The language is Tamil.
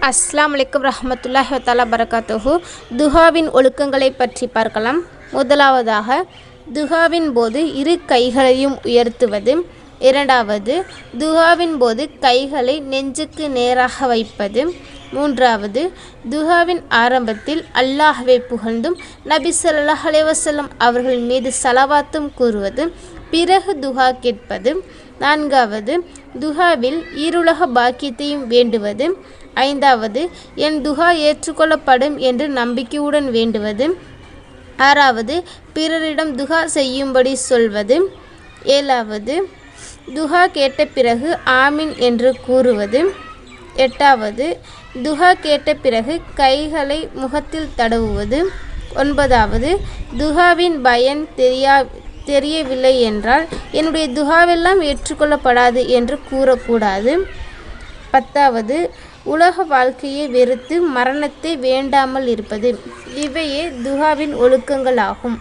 அஸ்ஸலாமு அலைக்கும் ரஹ்மத்துல்லாஹி வ தஆலா பரகாத்துஹு. துஹாவின் ஒழுக்கங்களை பற்றி பார்க்கலாம். முதலாவதாக, துஹாவின் போது இரு கைகளையும் உயர்த்துவது. இரண்டாவது, துஹாவின் போது கைகளை நெஞ்சுக்கு நேராக வைப்பது. மூன்றாவது, துஹாவின் ஆரம்பத்தில் அல்லாஹ்வை புகழ்ந்தும் நபி ஸல்லல்லாஹு அலைஹி வஸல்லம் அவர்கள் மீது ஸலவாத்தும் கூறுவது. பிறகு துஹா கேட்பது. நான்காவது, துஹாவில் ஈருலக பாக்கியத்தையும் வேண்டுவது. ஐந்தாவது, என் துஹா ஏற்றுக்கொள்ளப்படும் என்று நம்பிக்கையுடன் வேண்டுவது. ஆறாவது, பிறரிடம் துஹா செய்யும்படி சொல்வது. ஏழாவது, துஹா கேட்ட பிறகு ஆமீன் என்று கூறுவது. எட்டாவது, துஹா கேட்ட பிறகு கைகளை முகத்தில் தடவுவது. ஒன்பதாவது, துஹாவின் பயன் தெரியவில்லை என்றால் என்னுடைய துஹாவெல்லாம் ஏற்றுக்கொள்ளப்படாது என்று கூறக்கூடாது. பத்தாவது, உலக வாழ்க்கையை வெறுத்து மரணத்தை வேண்டாமல் இருப்பது. இவையே துஹாவின் ஒழுக்கங்கள் ஆகும்.